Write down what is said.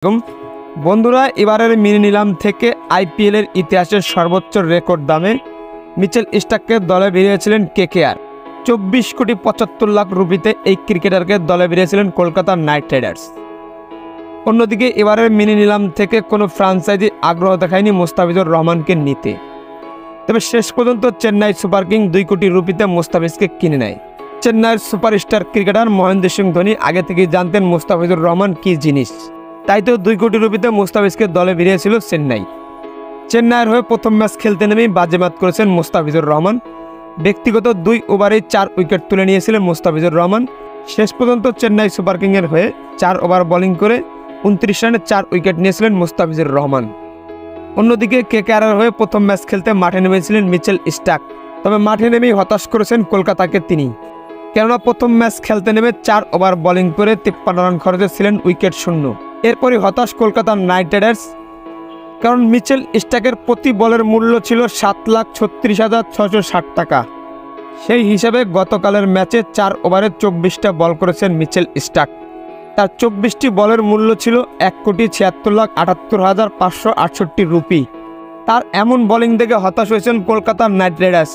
এবং বন্ধুরা এবারের মিনি নিলাম থেকে আইপিএলের ইতিহাসের সর্বোচ্চ রেকর্ড দামে মিচেল স্টার্ককে দলে ভিড়িয়েছিলেন কেকেআর। 24,75,00,000 রুপিতে এই ক্রিকেটারকে দলে ভিড়িয়েছিলেন কলকাতা নাইট রাইডার্স। অন্যদিকে এবারের মিনি নিলাম থেকে কোনো ফ্রাঞ্চাইজি আগ্রহ দেখায়নি মোস্তাফিজুর রহমানকে নিতে, তবে শেষ পর্যন্ত চেন্নাই সুপার কিং 2 কোটি রুপিতে মোস্তাফিজকে কিনে নেয়। চেন্নাইয়ের সুপারস্টার ক্রিকেটার মহেন্দ্র সিং ধোনি আগে থেকেই জানতেন মোস্তাফিজুর রহমান কী জিনিস, তাই তো 2 কোটি রুপিতে মোস্তাফিজকে দলে ভিড়িয়েছিল চেন্নাই। চেন্নাইয়ের হয়ে প্রথম ম্যাচ খেলতে নেমেই বাজেমাত করেছেন মোস্তাফিজুর রহমান। ব্যক্তিগত 2 ওভারেই 4 উইকেট তুলে নিয়েছিলেন মোস্তাফিজুর রহমান। শেষ পর্যন্ত চেন্নাই সুপার কিংয়ের হয়ে 4 ওভার বোলিং করে 29 রানে 4 উইকেট নিয়েছিলেন মোস্তাফিজুর রহমান। অন্যদিকে কেকেআরের হয়ে প্রথম ম্যাচ খেলতে মাঠে নেমেছিলেন মিচেল স্টার্ক, তবে মাঠে নেমেই হতাশ করেছেন কলকাতাকে তিনি, কেননা প্রথম ম্যাচ খেলতে নেমে 4 ওভার বোলিং করে 53 রান খরচে ছিলেন উইকেট শূন্য। এরপরই হতাশ কলকাতা নাইট রাইডার্স, কারণ মিচেল স্টার্কের প্রতি বলের মূল্য ছিল 7,36,660 টাকা। সেই হিসাবে গতকালের ম্যাচে 4 ওভারে 24টা বল করেছেন মিচেল স্টার্ক। তার 24টি বলের মূল্য ছিল 1,76,78,568 রুপি। তার এমন বোলিং দেখে হতাশ হয়েছেন কলকাতা নাইট রাইডার্স।